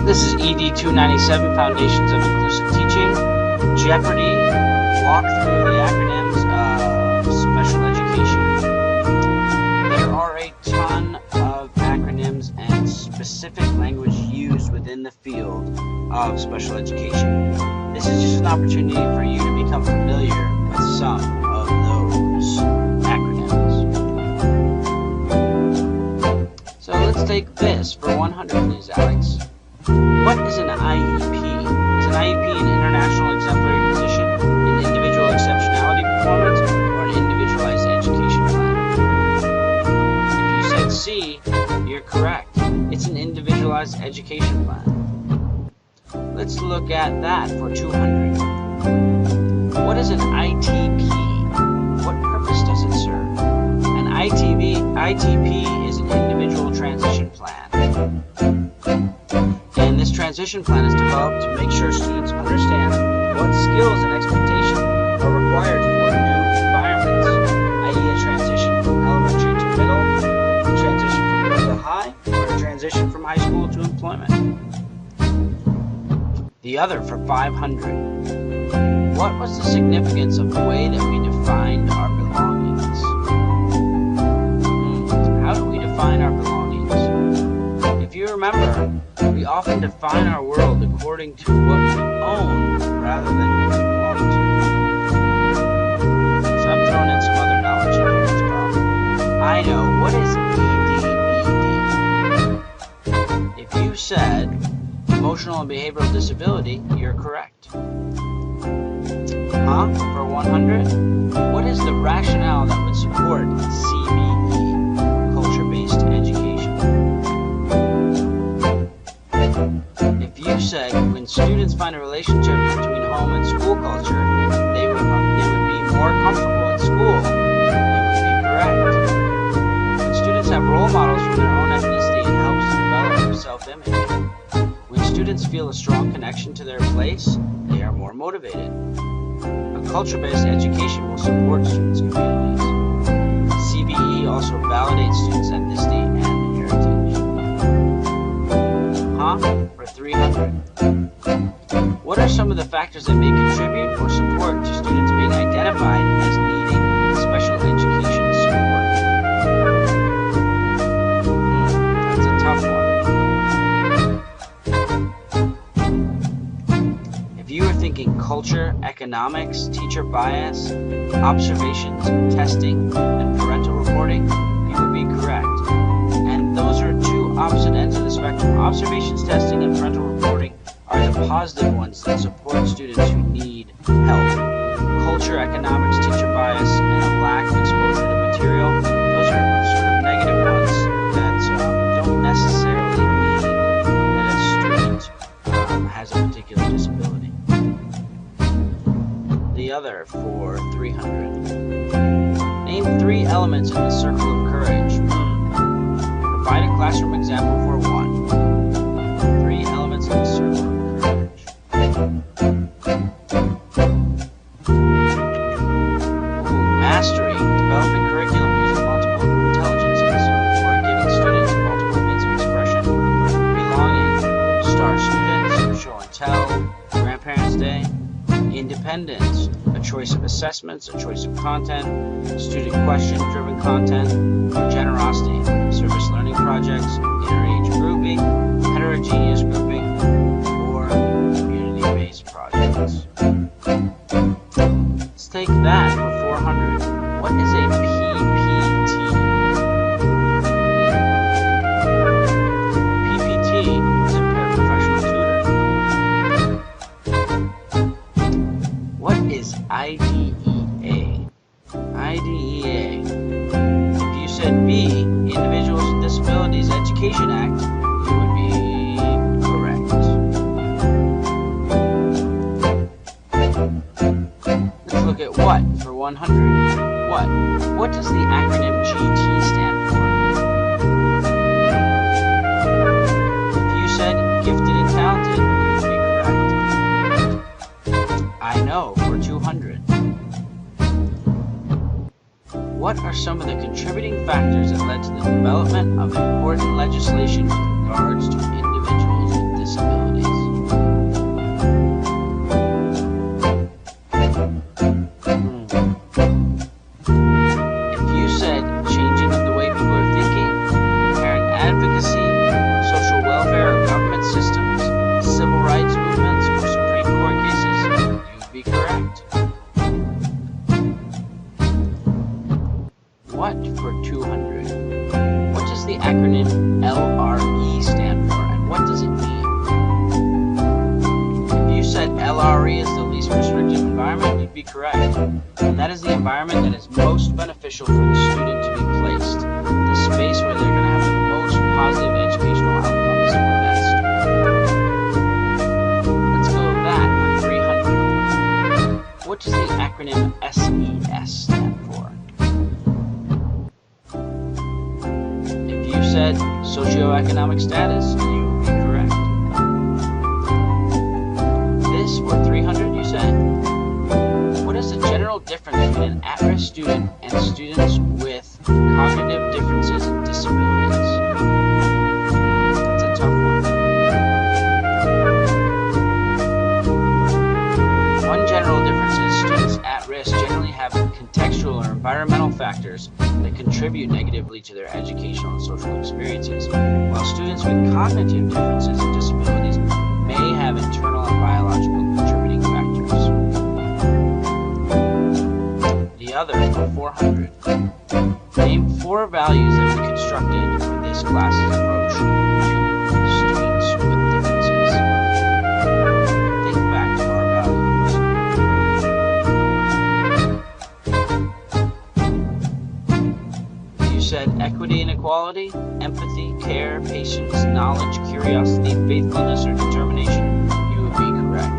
This is ED 297, Foundations of Inclusive Teaching, Jeopardy, walk through the acronyms of special education. There are a ton of acronyms and specific language used within the field of special education. This is just an opportunity for you to become familiar with some of those acronyms. So let's take this for 100, please, Alex. What is an IEP? Is an IEP an international exemplary position, an individual exceptionality performance, or an individualized education plan? If you said C, you're correct. It's an individualized education plan. Let's look at that for 200. What is an ITP? What purpose does it serve? An ITP is an individual transition plan. And this transition plan is developed to make sure students understand what skills and expectations are required for new environments, i.e. a transition from elementary to middle, a transition from middle to high, or a transition from high school to employment. The other for 500. What was the significance of the way that we defined our belongings? How do we define our belongings? If you remember, we often define our world according to what we own rather than what we belong to. So I'm throwing in some other knowledge in here as well. I know, what is EDBD? If you said emotional and behavioral disability, you're correct. For 100, what is the rationale that would support CBE, culture-based education? If you said when students find a relationship between home and school culture, they would be more comfortable at school, you would be correct. When students have role models from their own ethnicity, it helps develop their self-image. When students feel a strong connection to their place, they are more motivated. A culture-based education will support students' communities. CBE also validates students' ethnicity and heritage. For 300. What are some of the factors that may contribute or support to students being identified as needing special education support? That's a tough one. If you are thinking culture, economics, teacher bias, observations, testing, and parental reporting, you would be correct. And those are two opposite ends of the spectrum. Observations, testing, and parental reporting are the positive ones that support students who need help. Culture, economics, teacher bias, and a lack of exposure to material, those are sort of negative ones that don't necessarily mean that a student has a particular disability. The other for 300. Name 3 elements in the circle of courage. Provide a classroom example for 1. 3 elements in the circle of courage. Mastery. Developing curriculum using multiple intelligences or giving students multiple means of expression. Belonging. Star students. Show and tell. Grandparents' Day. Independence. A choice of assessments, a choice of content. Student question-driven content. Generosity. Service learning projects, inter-age grouping, heterogeneous grouping, or community-based projects. Let's take that for 400. What is a PPT? PPT is a paraprofessional tutor. What is IDEA? IDEA. If you said B, Individuals with Disabilities Education Act, you would be correct. Let's look at what for 100. What does the acronym GT stand for? If you said gifted and talented, you would be correct. I know for 200. What are some of the contributing factors that led to the development of important legislation with regards to individuals with disabilities? If you said changing of the way people are thinking, parent advocacy, social welfare or government systems, civil rights movements, or Supreme Court cases, you'd be correct. What for 200? What does the acronym LRE stand for, and what does it mean? If you said LRE is the least restrictive environment, you'd be correct. And that is the environment that is most beneficial for the student to be placed, the space where they're going to have the most positive educational outcomes for that student. Let's go with that for 300. What does the acronym SES stand for? If you said socioeconomic status, you would be correct. This for 300, you said? What is the general difference between an at-risk student and students with cognitive differences and disabilities? That's a tough one. One general difference is students at risk generally have contextual or environmental factors that contribute negatively to their educational and social experiences, while students with cognitive differences and disabilities may have internal and biological contributing factors. The other for 400. Name 4 values that we constructed for this class's approach to students with differences. Think back to our values. You said equity and equality, empathy, care, patience, knowledge, curiosity, faithfulness, or determination, you would be correct.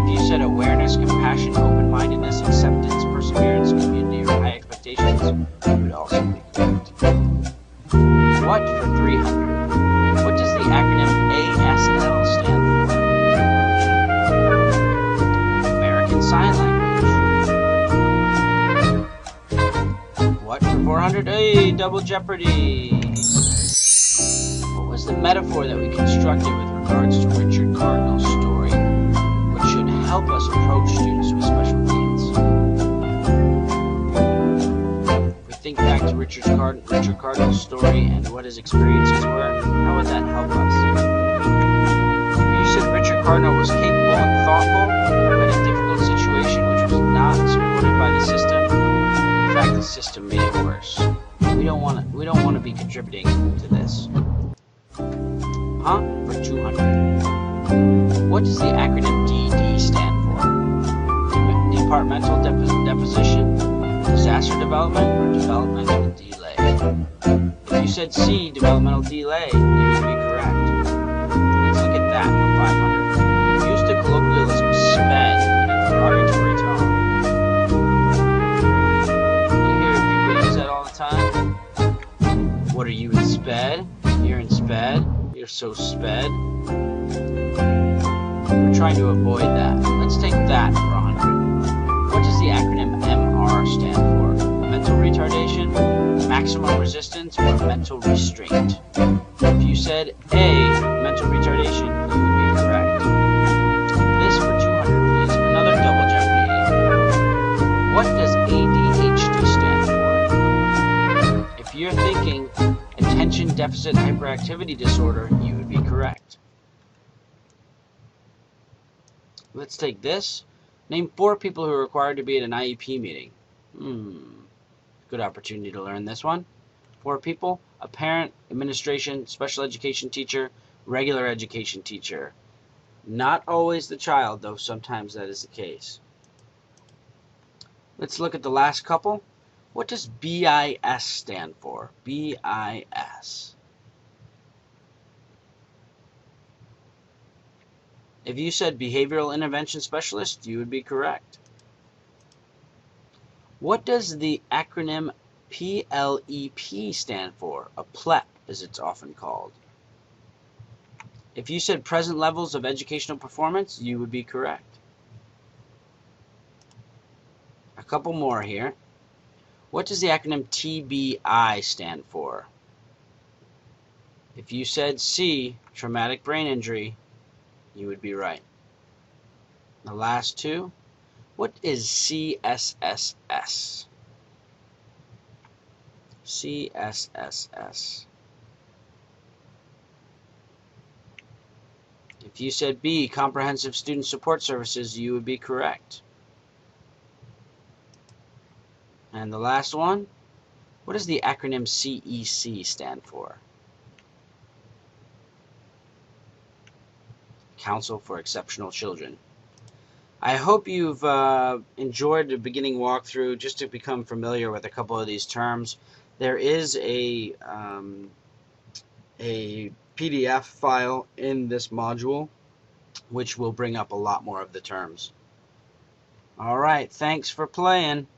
If you said awareness, compassion, open-mindedness, acceptance, perseverance, community, or high expectations, you would also be correct. What for 300? What does the acronym ASL stand for? American Sign Language. What for 400? Hey, double jeopardy! What was the metaphor that we constructed with regards to Richard Cardinal's story, which should help us approach students with special needs? If we think back to Richard Cardinal's story and what his experiences were, how would that help us? You said Richard Cardinal was capable and thoughtful, but in a difficult situation which was not supported by the system. In fact, the system made it worse. We don't want to be contributing to this. For 200. What does the acronym DD stand for? Departmental deposition, disaster development, or developmental delay? If you said C, developmental delay, you would be correct. Let's look at that for 500. Use the colloquialism SPED in a derogatory tone. You hear people use that all the time? What are you in SPED? You're in SPED? You're so SPED. We're trying to avoid that. Let's take that for 100. What does the acronym MR stand for? Mental retardation, maximum resistance, or mental restraint? If you said A, mental retardation, you would be correct. This for 200, please. Another double jeopardy. What does ADHD stand for? If you're thinking attention deficit hyperactivity disorder, you would be correct. Let's take this. Name 4 people who are required to be at an IEP meeting. Good opportunity to learn this one. 4 people: a parent, administration, special education teacher, regular education teacher. Not always the child, though sometimes that is the case. Let's look at the last couple. What does BIS stand for? BIS. If you said behavioral intervention specialist, you would be correct. What does the acronym PLEP stand for? A PLEP, as it's often called. If you said present levels of educational performance, you would be correct. A couple more here. What does the acronym TBI stand for? If you said C, traumatic brain injury, you would be right. The last two, what is CSSS? CSSS. If you said B, comprehensive student support services, you would be correct. And the last one, what does the acronym CEC stand for? Council for Exceptional Children. I hope you've enjoyed the beginning walkthrough just to become familiar with a couple of these terms. There is a PDF file in this module which will bring up a lot more of the terms. All right, thanks for playing.